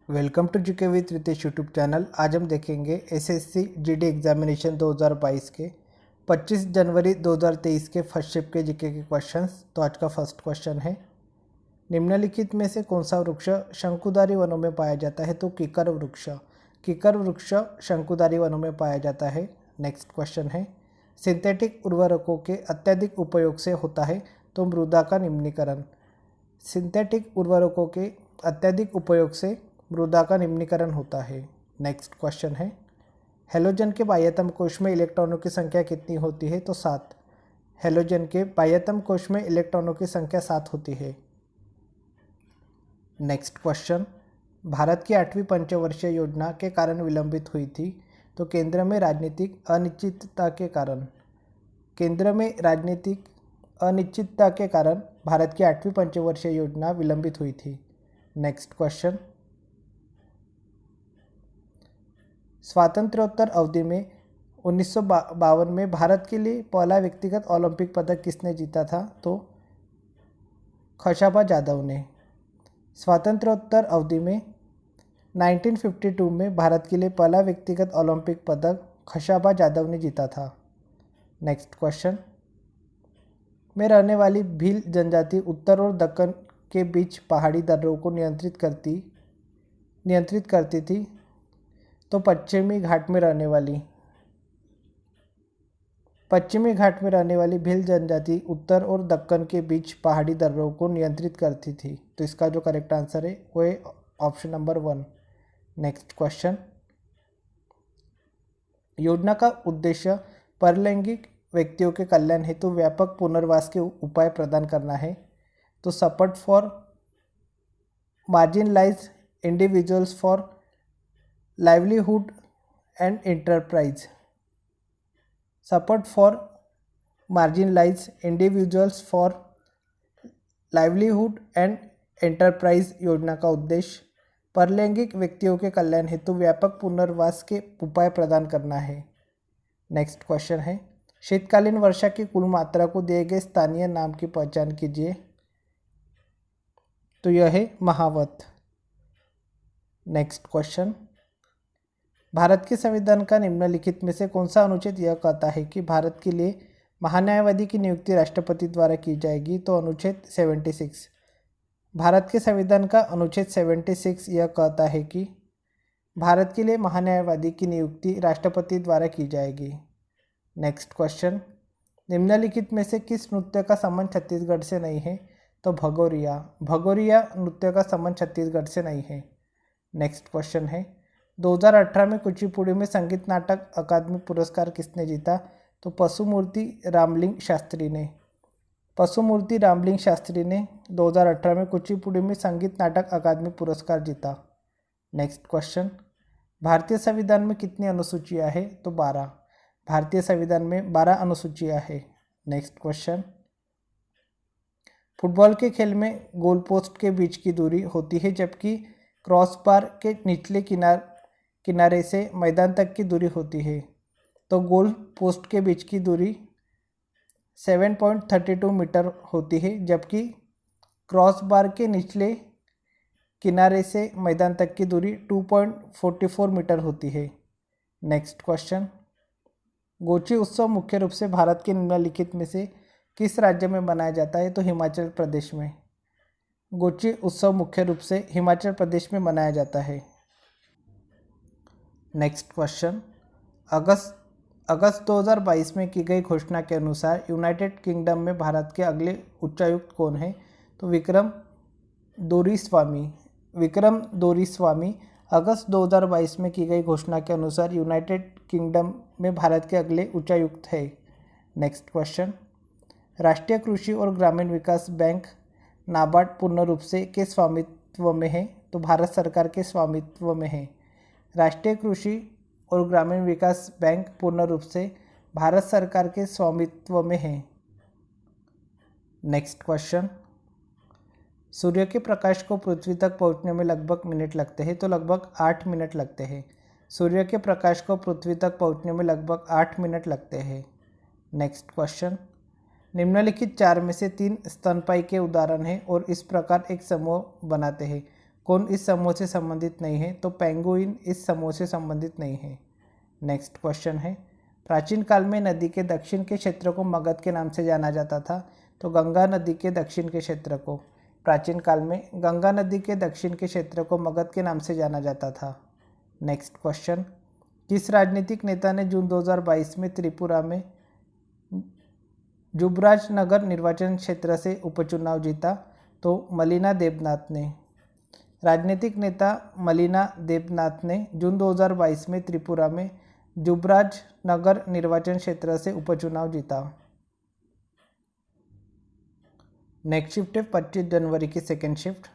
Welcome to GK with Ritesh YouTube channel. आज हम देखेंगे एसएससी जीडी एग्जामिनेशन 2022 के 25 जनवरी 2023 के फर्स्ट शिफ्ट के जीके के क्वेश्चंस। तो आज का फर्स्ट क्वेश्चन है, निम्नलिखित में से कौन सा वृक्ष शंकुधारी वनों में पाया जाता है? तो किकर वृक्ष। किकर वृक्ष शंकुधारी वनों में पाया जाता है। नेक्स्ट क्वेश्चन है, सिंथेटिक उर्वरकों के अत्यधिक उपयोग से होता है तो मृदा का निम्नीकरण। सिंथेटिक उर्वरकों के अत्यधिक उपयोग से मृदा का निम्नीकरण होता है। नेक्स्ट क्वेश्चन है, हेलोजन के बाह्यतम कोश में इलेक्ट्रॉनों की संख्या कितनी होती है? तो 7। हेलोजन के बाह्यतम कोश में इलेक्ट्रॉनों की संख्या 7 होती है। नेक्स्ट क्वेश्चन, भारत की 8वीं पंचवर्षीय योजना के कारण विलंबित हुई थी तो केंद्र में राजनीतिक अनिश्चितता के कारण। केंद्र में राजनीतिक अनिश्चितता के कारण भारत की 8वीं पंचवर्षीय योजना विलंबित हुई थी। नेक्स्ट क्वेश्चन, स्वातंत्र्योत्तर अवधि में 1952 में भारत के लिए पहला व्यक्तिगत ओलंपिक पदक किसने जीता था? तो खशाबा जाधव ने। स्वातंत्र्योत्तर अवधि में 1952 में भारत के लिए पहला व्यक्तिगत ओलंपिक पदक खशाबा जाधव ने जीता था। नेक्स्ट क्वेश्चन, में रहने वाली भील जनजाति उत्तर और दक्कन के बीच पहाड़ी दर्रों को नियंत्रित करती थी तो पश्चिमी घाट में रहने वाली भील जनजाति उत्तर और दक्कन के बीच पहाड़ी दर्रों को नियंत्रित करती थी। तो इसका जो करेक्ट आंसर है वो है ऑप्शन नंबर 1। नेक्स्ट क्वेश्चन, योजना का उद्देश्य परलैंगिक व्यक्तियों के कल्याण हेतु व्यापक पुनर्वास के उपाय प्रदान करना है। तो support for marginalised individuals for livelihood and enterprise. Support for marginalised individuals for livelihood and enterprise योजना का उद्देश्य परलैंगिक व्यक्तियों के कल्याण हेतु व्यापक पुनर्वास के उपाय प्रदान करना है। नेक्स्ट क्वेश्चन है, शीतकालीन वर्षा की कुल मात्रा को दिए गए स्थानीय नाम की पहचान कीजिए। तो यह है महावत। नेक्स्ट क्वेश्चन, भारत के संविधान का निम्नलिखित में से कौन सा अनुच्छेद यह कहता है कि भारत के लिए महान्यायवादी की नियुक्ति राष्ट्रपति द्वारा की जाएगी? तो अनुच्छेद 76। भारत के संविधान का अनुच्छेद 76 यह कहता है कि भारत के लिए महान्यायवादी की नियुक्ति राष्ट्रपति द्वारा की जाएगी। नेक्स्ट क्वेश्चन, निम्नलिखित में से किस नृत्य का संबंध छत्तीसगढ़ से नहीं है? तो भगोरिया। भगोरिया नृत्य का संबंध छत्तीसगढ़ से नहीं है। नेक्स्ट क्वेश्चन है, 2018 में कुचिपुड़ी में संगीत नाटक अकादमी पुरस्कार किसने जीता? तो पशुमूर्ति रामलिंग शास्त्री ने। पशुमूर्ति रामलिंग शास्त्री ने 2018 में कुचिपुड़ी में संगीत नाटक अकादमी पुरस्कार जीता। नेक्स्ट क्वेश्चन, भारतीय संविधान में कितनी अनुसूचियां हैं? तो 12। भारतीय संविधान में 12 अनुसूचियां हैं। नेक्स्ट क्वेश्चन, फुटबॉल के खेल में गोल पोस्ट के बीच की दूरी होती है जबकि क्रॉस बार के निचले किनारे से मैदान तक की दूरी होती है। तो गोल पोस्ट के बीच की दूरी 7.32 मीटर होती है जबकि क्रॉस बार के निचले किनारे से मैदान तक की दूरी 2.44 मीटर होती है। नेक्स्ट क्वेश्चन, गोची उत्सव मुख्य रूप से भारत के निम्नलिखित में से किस राज्य में मनाया जाता है? तो हिमाचल प्रदेश में। गोची उत्सव मुख्य रूप से हिमाचल प्रदेश में मनाया जाता है। नेक्स्ट क्वेश्चन, अगस्त 2022 में की गई घोषणा के अनुसार यूनाइटेड किंगडम में भारत के अगले उच्चायुक्त कौन है? तो विक्रम दोरीस्वामी। अगस्त 2022 में की गई घोषणा के अनुसार यूनाइटेड किंगडम में भारत के अगले उच्चायुक्त है। नेक्स्ट क्वेश्चन, राष्ट्रीय कृषि और ग्रामीण विकास बैंक नाबार्ड पूर्ण रूप से के स्वामित्व में है? तो भारत सरकार के स्वामित्व में है। राष्ट्रीय कृषि और ग्रामीण विकास बैंक पूर्ण रूप से भारत सरकार के स्वामित्व में है। नेक्स्ट क्वेश्चन, सूर्य के प्रकाश को पृथ्वी तक पहुंचने में लगभग मिनट लगते हैं? तो लगभग 8 मिनट लगते हैं। सूर्य के प्रकाश को पृथ्वी तक पहुंचने में लगभग 8 मिनट लगते हैं। नेक्स्ट क्वेश्चन, निम्नलिखित 4 में से 3 स्तनपायी के उदाहरण हैं और इस प्रकार एक समूह बनाते हैं। कौन इस समूह से संबंधित नहीं है? तो पेंगुइन इस समूह से संबंधित नहीं है। नेक्स्ट क्वेश्चन है, प्राचीन काल में नदी के दक्षिण के क्षेत्र को मगध के नाम से जाना जाता था। तो गंगा नदी के दक्षिण के क्षेत्र को, प्राचीन काल में गंगा नदी के दक्षिण के क्षेत्र को मगध के नाम से जाना जाता था। नेक्स्ट क्वेश्चन, किस राजनीतिक नेता ने जून 2022 में त्रिपुरा में जुबराज नगर निर्वाचन क्षेत्र से उपचुनाव जीता? तो मलिना देवनाथ ने। राजनीतिक नेता मलिना देवनाथ ने जून 2022 में त्रिपुरा में जुबराज नगर निर्वाचन क्षेत्र से उपचुनाव जीता। नेक्स्ट शिफ्ट है 25 जनवरी की सेकेंड शिफ्ट।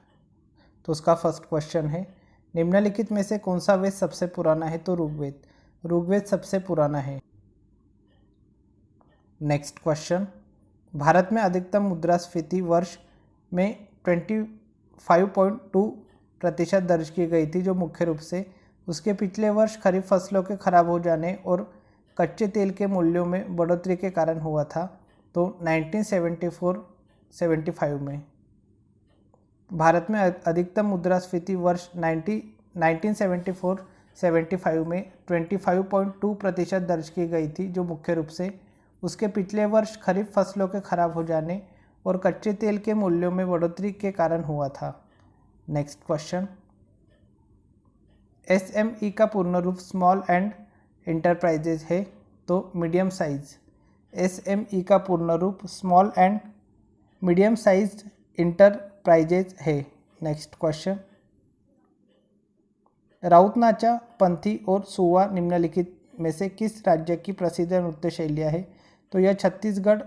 तो उसका फर्स्ट क्वेश्चन है, निम्नलिखित में से कौन सा वेद सबसे पुराना है? तो ऋग्वेद। ऋग्वेद सबसे पुराना है। नेक्स्ट क्वेश्चन, भारत में अधिकतम मुद्रास्फीति वर्ष में 25.2% दर्ज की गई थी, जो मुख्य रूप से उसके पिछले वर्ष खरीफ फसलों के खराब हो जाने और कच्चे तेल के मूल्यों में बढ़ोतरी के कारण हुआ था। तो 1974-75 में। भारत में अधिकतम मुद्रास्फीति वर्ष 1974-75 में 25.2% दर्ज की गई थी, जो मुख्य रूप से उसके पिछले वर्ष खरीफ फसलों के खराब हो जाने और कच्चे तेल के मूल्यों में बढ़ोतरी के कारण हुआ था। नेक्स्ट क्वेश्चन, SME का पूर्ण रूप स्मॉल एंड इंटरप्राइजेज है। तो मीडियम साइज। SME का पूर्ण रूप small and medium size enterprises है। नेक्स्ट क्वेश्चन, राउत नाचा, पंथी और सुवा निम्नलिखित में से किस राज्य की प्रसिद्ध नृत्य शैलियाँ है? तो यह छत्तीसगढ़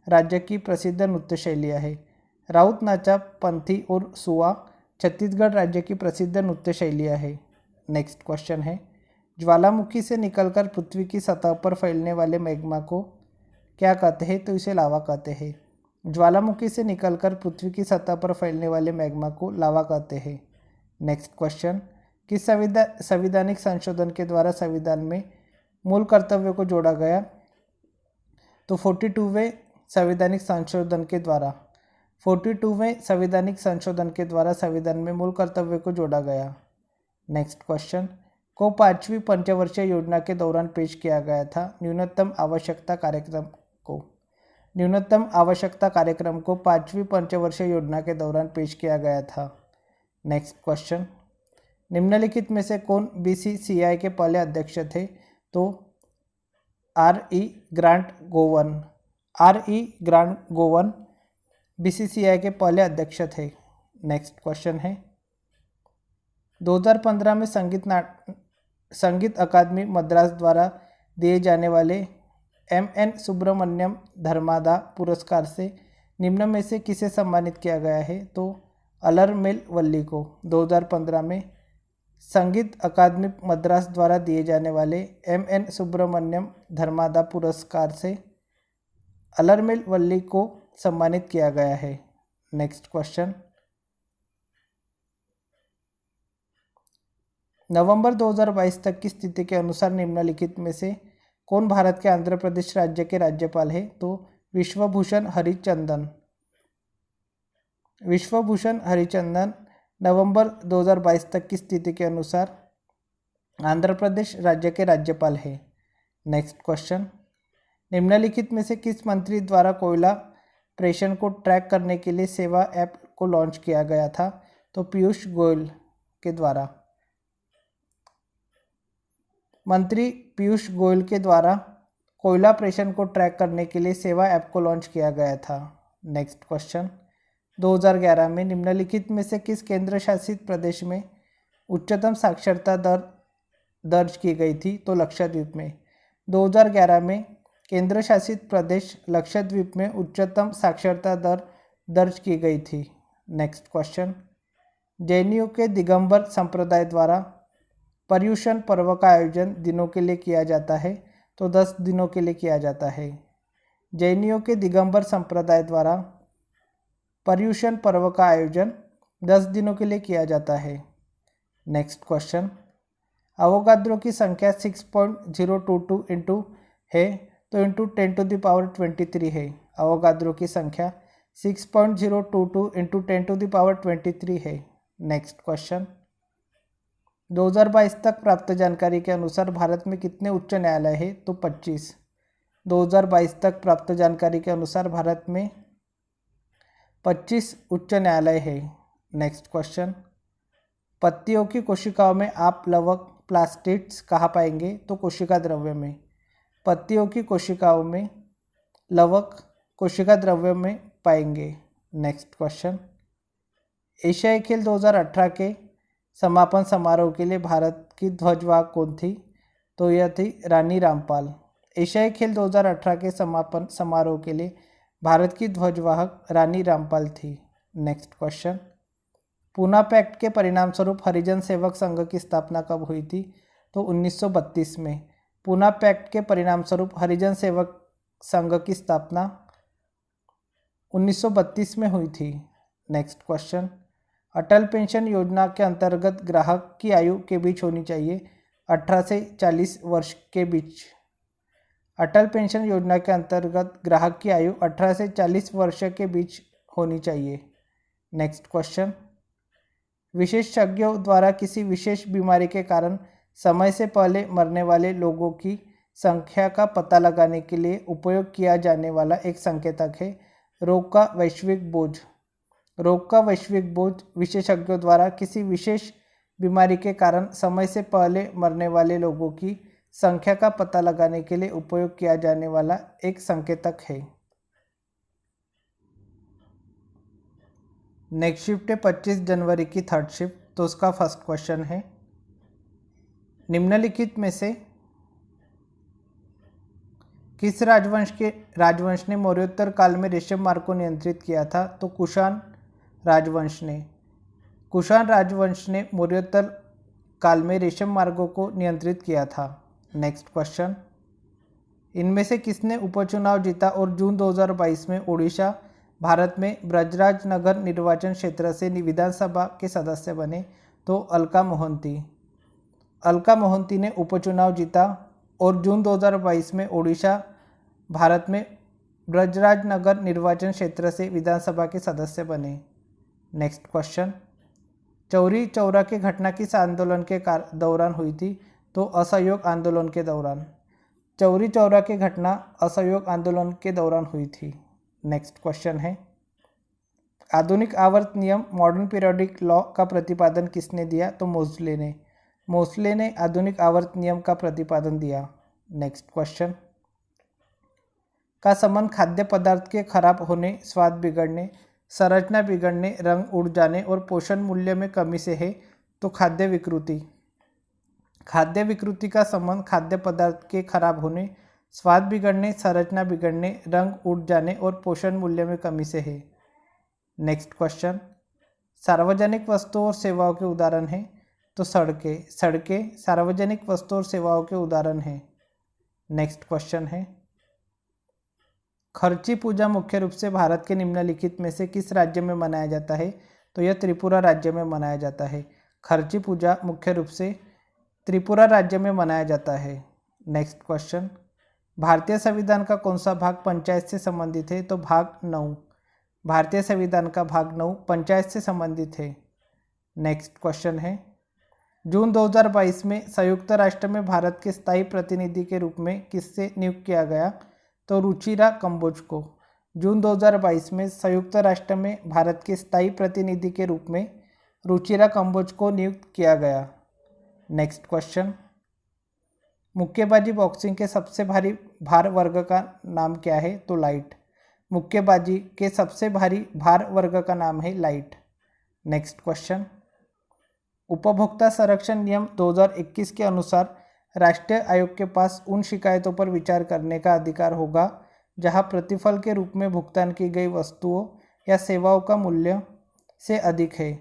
राज्य की प्रसिद्ध नृत्य शैलियाँ है। राउत नाचा, पंथी और सुवा छत्तीसगढ़ राज्य की प्रसिद्ध नृत्य शैलियाँ है। नेक्स्ट क्वेश्चन है, ज्वालामुखी से निकलकर पृथ्वी की सतह पर फैलने वाले मैग्मा को क्या कहते हैं? तो इसे लावा कहते हैं। ज्वालामुखी से निकलकर पृथ्वी की सतह पर फैलने वाले मैग्मा को लावा कहते हैं। नेक्स्ट क्वेश्चन, किस संवैधानिक संशोधन के द्वारा संविधान में मूल कर्तव्यों को जोड़ा गया? तो 42वें संवैधानिक संशोधन के द्वारा। 42वें संवैधानिक संशोधन के द्वारा संविधान में मूल कर्तव्यों को जोड़ा गया। नेक्स्ट क्वेश्चन, को 5वीं पंचवर्षीय योजना के दौरान पेश किया गया था? न्यूनतम आवश्यकता कार्यक्रम को। न्यूनतम आवश्यकता कार्यक्रम को 5वीं पंचवर्षीय योजना के दौरान पेश किया गया था। नेक्स्ट क्वेश्चन, निम्नलिखित में से कौन BCCI के पहले अध्यक्ष थे? तो RE grant Goan. RE grant Goan BCCI के पहले अध्यक्ष थे। नेक्स्ट क्वेश्चन है, 2015 में संगीत अकादमी मद्रास द्वारा दिए जाने वाले MN सुब्रमण्यम धर्मादा पुरस्कार से निम्न में से किसे सम्मानित किया गया है? तो अलरमेल वल्ली को। 2015 में संगीत अकादमी मद्रास द्वारा दिए जाने वाले MN सुब्रमण्यम धर्मादा पुरस्कार से अलरमेल वल्ली को सम्मानित किया गया है। नेक्स्ट क्वेश्चन, नवंबर 2022 तक की स्थिति के अनुसार निम्नलिखित में से कौन भारत के आंध्र प्रदेश राज्य के राज्यपाल है? तो विश्वभूषण हरिचंदन। विश्वभूषण हरिचंदन नवंबर 2022 तक की स्थिति के अनुसार आंध्र प्रदेश राज्य के राज्यपाल है। नेक्स्ट क्वेश्चन, निम्नलिखित में से किस मंत्री द्वारा कोयला प्रेषण को ट्रैक करने के लिए सेवा ऐप को लॉन्च किया गया था? तो पीयूष गोयल के द्वारा। मंत्री पीयूष गोयल के द्वारा कोयला प्रेषण को ट्रैक करने के लिए सेवा ऐप को लॉन्च किया गया था। नेक्स्ट क्वेश्चन, 2011 में निम्नलिखित में से किस केंद्र शासित प्रदेश में उच्चतम साक्षरता दर दर्ज की गई थी? तो लक्षद्वीप में। 2011 में केंद्र शासित प्रदेश लक्षद्वीप में उच्चतम साक्षरता दर दर्ज की गई थी। नेक्स्ट क्वेश्चन, जैनियों के दिगंबर संप्रदाय द्वारा पर्युषण पर्व का आयोजन दिनों के लिए किया जाता है? तो 10 दिनों के लिए किया जाता है। जैनियों के दिगंबर संप्रदाय द्वारा पर्युषण पर्व का आयोजन 10 दिनों के लिए किया जाता है। नेक्स्ट क्वेश्चन, अवोगाद्रो की संख्या 6.022 इंटू है, तो इंटू 10⁻23 है। अवोगाद्रो की संख्या 6.022 इंटू 10⁻23 है। नेक्स्ट क्वेश्चन, 2022 तक प्राप्त जानकारी के अनुसार भारत में कितने उच्च न्यायालय है? तो 25। 2022 तक प्राप्त जानकारी के अनुसार भारत में 25 उच्च न्यायालय है। नेक्स्ट क्वेश्चन, पत्तियों की कोशिकाओं में आप लवक प्लास्टिड्स कहाँ पाएंगे? तो कोशिका द्रव्य में। पत्तियों की कोशिकाओं में लवक कोशिका द्रव्य में पाएंगे। नेक्स्ट क्वेश्चन, एशियाई खेल 2018 के समापन समारोह के लिए भारत की ध्वजवाहक कौन थी? तो यह थी रानी रामपाल। एशियाई खेल 2018 के समापन समारोह के लिए भारत की ध्वजवाहक रानी रामपाल थी। नेक्स्ट क्वेश्चन, पूना पैक्ट के परिणाम स्वरूप हरिजन सेवक संघ की स्थापना कब हुई थी? तो 1932 में। पूना पैक्ट के परिणाम स्वरूप हरिजन सेवक संघ की स्थापना 1932 में हुई थी। नेक्स्ट क्वेश्चन, अटल पेंशन योजना के अंतर्गत ग्राहक की आयु के बीच होनी चाहिए 18 से 40 वर्ष के बीच। अटल पेंशन योजना के अंतर्गत ग्राहक की आयु 18 से 40 वर्ष के बीच होनी चाहिए। नेक्स्ट क्वेश्चन, विशेषज्ञों द्वारा किसी विशेष बीमारी के कारण समय से पहले मरने वाले लोगों की संख्या का पता लगाने के लिए उपयोग किया जाने वाला एक संकेतक है रोग का वैश्विक बोझ। रोग का वैश्विक बोझ विशेषज्ञों द्वारा किसी विशेष बीमारी के कारण समय से पहले मरने वाले लोगों की संख्या का पता लगाने के लिए उपयोग किया जाने वाला एक संकेतक है। नेक्स्ट शिफ्ट है 25 जनवरी की थर्ड शिफ्ट। तो उसका फर्स्ट क्वेश्चन है, निम्नलिखित में से किस राजवंश ने मौर्योत्तर काल में रेशम मार्ग को नियंत्रित किया था? तो कुषाण राजवंश ने। कुषाण राजवंश ने मौर्योत्तर काल में रेशम मार्गों को नियंत्रित किया था। नेक्स्ट क्वेश्चन, इनमें से किसने उपचुनाव जीता और जून 2022 में ओडिशा भारत में ब्रजराज नगर निर्वाचन क्षेत्र से विधानसभा के सदस्य बने? तो अलका मोहंती। अलका मोहंती ने उपचुनाव जीता और जून 2022 में ओडिशा भारत में ब्रजराज नगर निर्वाचन क्षेत्र से विधानसभा के सदस्य बने। नेक्स्ट क्वेश्चन, चौरी चौरा की घटना किस आंदोलन के दौरान हुई थी? तो असहयोग आंदोलन के दौरान। चौरी चौरा की घटना असहयोग आंदोलन के दौरान हुई थी। नेक्स्ट क्वेश्चन है, आधुनिक आवर्त नियम मॉडर्न पीरियोडिक लॉ का प्रतिपादन किसने दिया? तो मोज़ले ने। मोज़ले ने आधुनिक आवर्त नियम का प्रतिपादन दिया। नेक्स्ट क्वेश्चन, का संबंध खाद्य पदार्थ के खराब होने, स्वाद बिगड़ने, संरचना बिगड़ने, रंग उड़ जाने और पोषण मूल्य में कमी से है? तो खाद्य विकृति। खाद्य विकृति का संबंध खाद्य पदार्थ के खराब होने, स्वाद बिगड़ने, संरचना बिगड़ने, रंग उड़ जाने और पोषण मूल्य में कमी से है। नेक्स्ट क्वेश्चन, सार्वजनिक वस्तुओं और सेवाओं के उदाहरण हैं? तो सड़कें। सड़कें सार्वजनिक वस्तुओं और सेवाओं के उदाहरण हैं। नेक्स्ट क्वेश्चन है, खर्ची पूजा मुख्य रूप से भारत के निम्नलिखित में से किस राज्य में मनाया जाता है? तो यह त्रिपुरा राज्य में मनाया जाता है। खर्ची पूजा मुख्य रूप से त्रिपुरा राज्य में मनाया जाता है। नेक्स्ट क्वेश्चन, भारतीय संविधान का कौन सा भाग पंचायत से संबंधित है? तो भाग 9। भारतीय संविधान का भाग 9 पंचायत से संबंधित है। नेक्स्ट क्वेश्चन है, जून 2022 में संयुक्त राष्ट्र में भारत के स्थायी प्रतिनिधि के रूप में किससे नियुक्त किया गया? तो रुचिरा कंबोज को। जून 2022 में संयुक्त राष्ट्र में भारत के स्थायी प्रतिनिधि के रूप में रुचिरा कंबोज को नियुक्त किया गया। नेक्स्ट क्वेश्चन, मुक्केबाजी बॉक्सिंग के सबसे भारी भार वर्ग का नाम क्या है? तो लाइट। मुक्केबाजी के सबसे भारी भार वर्ग का नाम है लाइट। नेक्स्ट क्वेश्चन, उपभोक्ता संरक्षण नियम 2021 के अनुसार राष्ट्रीय आयोग के पास उन शिकायतों पर विचार करने का अधिकार होगा जहां प्रतिफल के रूप में भुगतान की गई वस्तुओं या सेवाओं का मूल्य से अधिक है।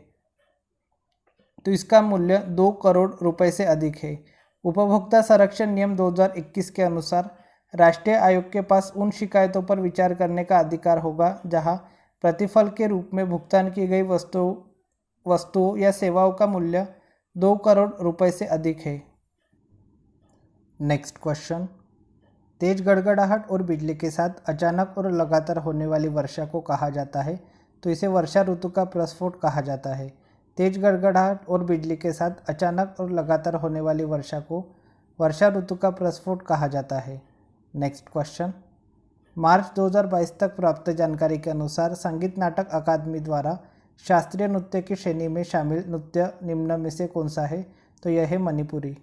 तो इसका मूल्य 2 करोड़ रुपए से अधिक है। उपभोक्ता संरक्षण नियम 2021 के अनुसार राष्ट्रीय आयोग के पास उन शिकायतों पर विचार करने का अधिकार होगा जहां प्रतिफल के रूप में भुगतान की गई वस्तुओं या सेवाओं का मूल्य 2 करोड़ रुपए से अधिक है। नेक्स्ट क्वेश्चन, तेज गड़गड़ाहट और बिजली के साथ अचानक और लगातार होने वाली वर्षा को कहा जाता है? तो इसे वर्षा ऋतु का प्रस्फोट कहा जाता है। तेज गड़गड़ाहट और बिजली के साथ अचानक और लगातार होने वाली वर्षा को वर्षा ऋतु का प्रस्फोट कहा जाता है। नेक्स्ट क्वेश्चन, मार्च 2022 तक प्राप्त जानकारी के अनुसार संगीत नाटक अकादमी द्वारा शास्त्रीय नृत्य की श्रेणी में शामिल नृत्य निम्न में से कौन सा है? तो यह है मणिपुरी।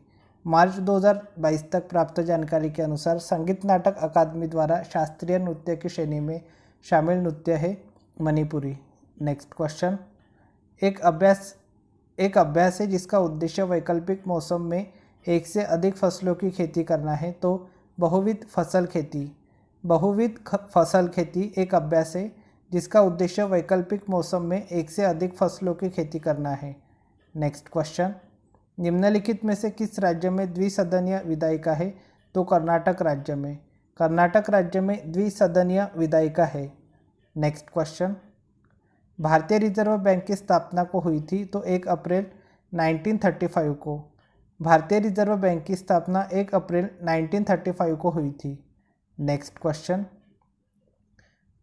मार्च 2022 तक प्राप्त जानकारी के अनुसार संगीत नाटक अकादमी द्वारा शास्त्रीय नृत्य की श्रेणी में शामिल नृत्य है मणिपुरी। नेक्स्ट क्वेश्चन, एक अभ्यास है जिसका उद्देश्य वैकल्पिक मौसम में एक से अधिक फसलों की खेती करना है। तो बहुविध फसल खेती एक अभ्यास है जिसका उद्देश्य वैकल्पिक मौसम में एक से अधिक फसलों की खेती करना है। नेक्स्ट क्वेश्चन, निम्नलिखित में से किस राज्य में द्विसदनीय विधायिका है? तो कर्नाटक राज्य में द्विसदनीय विधायिका है। नेक्स्ट क्वेश्चन, भारतीय रिजर्व बैंक की स्थापना को हुई थी? तो 1 अप्रैल 1935 को। भारतीय रिजर्व बैंक की स्थापना 1 अप्रैल 1935 को हुई थी। नेक्स्ट क्वेश्चन,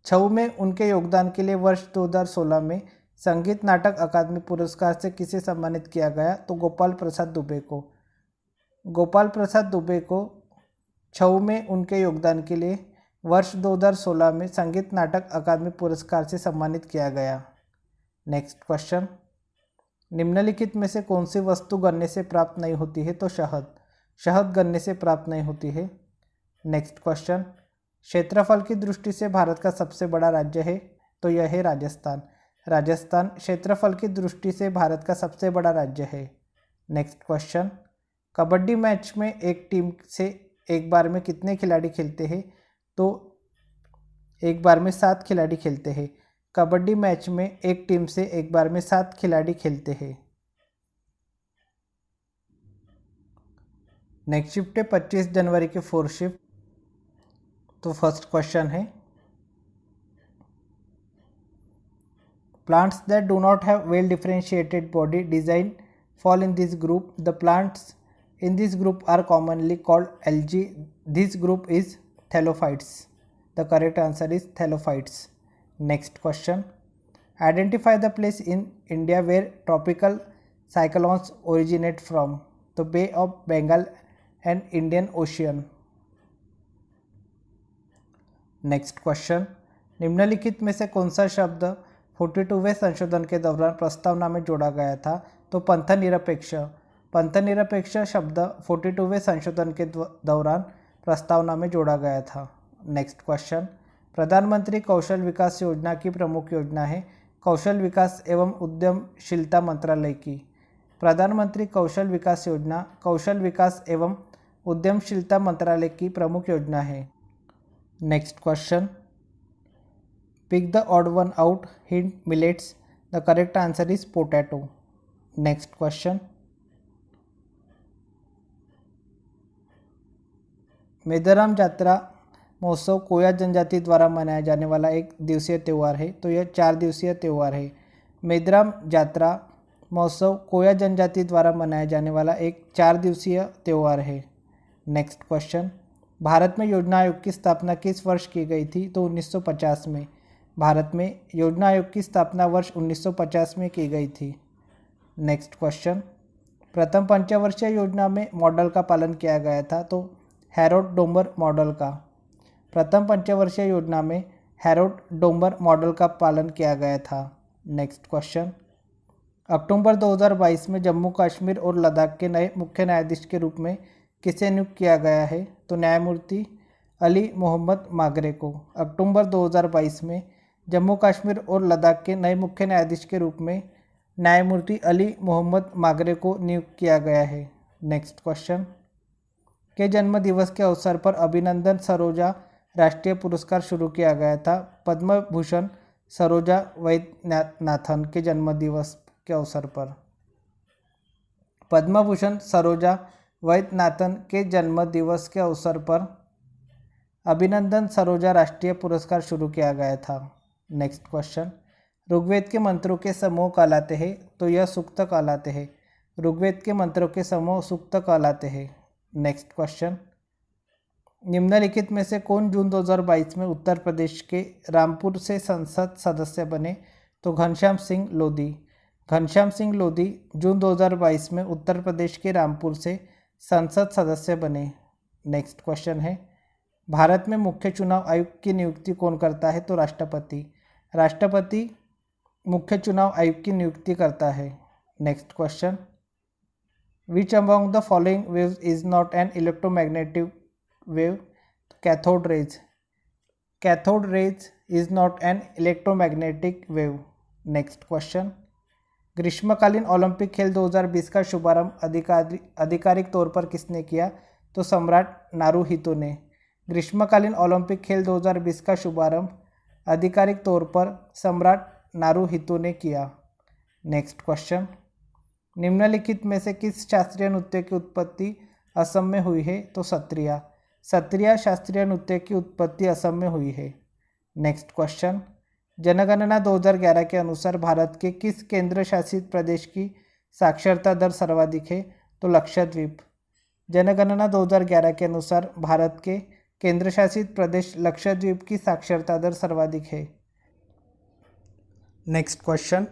छऊ में उनके योगदान के लिए वर्ष 2016 में संगीत नाटक अकादमी पुरस्कार से किसे सम्मानित किया गया? तो गोपाल प्रसाद दुबे को छऊ में उनके योगदान के लिए वर्ष 2016 में संगीत नाटक अकादमी पुरस्कार से सम्मानित किया गया। नेक्स्ट क्वेश्चन, निम्नलिखित में से कौन सी वस्तु गन्ने से प्राप्त नहीं होती है? तो शहद गन्ने से प्राप्त नहीं होती है। नेक्स्ट क्वेश्चन, क्षेत्रफल की दृष्टि से भारत का सबसे बड़ा राज्य है? तो यह है राजस्थान क्षेत्रफल की दृष्टि से भारत का सबसे बड़ा राज्य है। नेक्स्ट क्वेश्चन, कबड्डी मैच में एक टीम से एक बार में कितने खिलाड़ी खेलते हैं? तो एक बार में 7 खिलाड़ी खेलते हैं। कबड्डी मैच में एक टीम से एक बार में 7 खिलाड़ी खेलते हैं। नेक्स्ट शिफ्ट है 25 जनवरी की 4th शिफ्ट। तो फर्स्ट क्वेश्चन है, plants that do not have well differentiated body design fall in this group. The plants in this group are commonly called algae. This group is thallophytes. The correct answer is thallophytes. Next question, identify the place in India where tropical cyclones originate from. The Bay of Bengal and Indian Ocean. Next question, निम्नलिखित में से कौन सा शब्द 42वें संशोधन के दौरान प्रस्तावना में जोड़ा गया था? तो पंथनिरपेक्ष शब्द 42वें संशोधन के दौरान प्रस्तावना में जोड़ा गया था। नेक्स्ट क्वेश्चन, प्रधानमंत्री कौशल विकास योजना की प्रमुख योजना है कौशल विकास एवं उद्यमशीलता मंत्रालय की। प्रधानमंत्री कौशल विकास योजना कौशल विकास एवं उद्यमशीलता मंत्रालय की प्रमुख योजना है। Next question, pick the odd one out, hint millets. The correct answer is potato. Next question, Medaram Jatara महोत्सव कोया जनजाति द्वारा मनाया जाने वाला एक दिवसीय त्यौहार है। तो यह 4 दिवसीय त्यौहार है। मेदाराम जात्रा महोत्सव कोया जनजाति द्वारा मनाया जाने वाला एक 4 दिवसीय त्यौहार है। नेक्स्ट क्वेश्चन, भारत में योजना आयोग की स्थापना किस वर्ष की गई थी? तो 1950 में। भारत में योजना आयोग की स्थापना वर्ष 1950 में की गई थी। नेक्स्ट क्वेश्चन, प्रथम पंचवर्षीय योजना में मॉडल का पालन किया गया था। तो हैरोल्ड डोमर मॉडल का। प्रथम पंचवर्षीय योजना में हैरोल्ड डोमर मॉडल का पालन किया गया था। नेक्स्ट क्वेश्चन, अक्टूबर 2022 में जम्मू कश्मीर और लद्दाख के नए मुख्य न्यायाधीश के रूप में किसे नियुक्त किया गया है? तो न्यायमूर्ति अली मोहम्मद मागरे को। अक्टूबर 2022 में जम्मू कश्मीर और लद्दाख के नए मुख्य न्यायाधीश के रूप में न्यायमूर्ति अली मोहम्मद मागरे को नियुक्त किया गया है। नेक्स्ट क्वेश्चन, के जन्म दिवस के अवसर पर अभिनंदन सरोजा राष्ट्रीय पुरस्कार शुरू किया गया था। पद्म भूषण सरोजा वैद्यनाथन के जन्म दिवस के अवसर पर। पद्म भूषण सरोजा वैद्यनाथन के जन्म दिवस के अवसर पर अभिनंदन सरोजा राष्ट्रीय पुरस्कार शुरू किया गया था। नेक्स्ट क्वेश्चन, ऋग्वेद के मंत्रों के समूह कहलाते हैं। तो यह सूक्त कहलाते हैं। ऋग्वेद के मंत्रों के समूह सूक्त कहलाते हैं। नेक्स्ट क्वेश्चन, निम्नलिखित में से कौन जून 2022 में उत्तर प्रदेश के रामपुर से संसद सदस्य बने? तो घनश्याम सिंह लोधी। घनश्याम सिंह लोधी जून 2022 में उत्तर प्रदेश के रामपुर से संसद सदस्य बने। नेक्स्ट क्वेश्चन है, भारत में मुख्य चुनाव आयुक्त की नियुक्ति कौन करता है? तो राष्ट्रपति। राष्ट्रपति मुख्य चुनाव आयुक्त की नियुक्ति करता है। Next question, which among the following waves is not an electromagnetic wave? Cathode rays. Cathode rays is not an electromagnetic wave. Next question, ग्रीष्मकालीन ओलंपिक खेल 2020 का शुभारंभ आधिकारिक तौर पर किसने किया? तो सम्राट नारूहितो ने। ग्रीष्मकालीन ओलंपिक खेल 2020 का शुभारंभ आधिकारिक तौर पर सम्राट नारूहितो ने किया। नेक्स्ट क्वेश्चन, निम्नलिखित में से किस शास्त्रीय नृत्य की उत्पत्ति असम में हुई है? तो सत्रिया। सत्रिया शास्त्रीय नृत्य की उत्पत्ति असम में हुई है। नेक्स्ट क्वेश्चन, जनगणना 2011 के अनुसार भारत के किस केंद्र शासित प्रदेश की साक्षरता दर सर्वाधिक है? तो लक्षद्वीप। जनगणना 2011 के अनुसार भारत के केंद्र शासित प्रदेश लक्षद्वीप की साक्षरता दर सर्वाधिक है। Next question,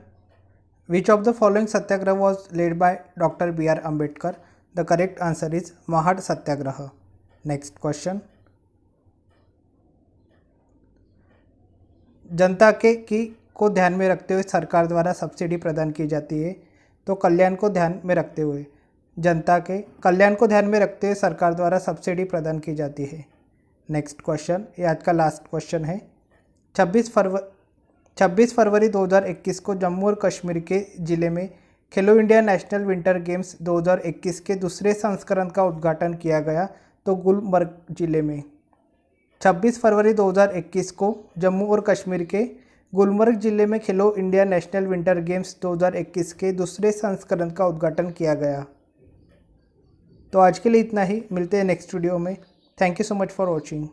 which of the following Satyagraha was led by doctor BR Ambedkar? The correct answer is Mahad Satyagraha. Next question, जनता को ध्यान में रखते हुए सरकार द्वारा सब्सिडी प्रदान की जाती है। तो कल्याण को ध्यान में रखते हुए, जनता के कल्याण को ध्यान में रखते हुए सरकार द्वारा सब्सिडी प्रदान की जाती है। नेक्स्ट क्वेश्चन, ये आज का लास्ट क्वेश्चन है। 26 फरवरी 2021 को जम्मू और कश्मीर के ज़िले में खेलो इंडिया नेशनल विंटर गेम्स 2021 के दूसरे संस्करण का उद्घाटन किया गया। तो गुलमर्ग जिले में 26 फरवरी 2021 को जम्मू और कश्मीर के गुलमर्ग जिले में खेलो इंडिया नेशनल विंटर गेम्स 2021 के दूसरे संस्करण का उद्घाटन किया गया। तो आज के लिए इतना ही, मिलते हैं नेक्स्ट वीडियो में। Thank you so much for watching.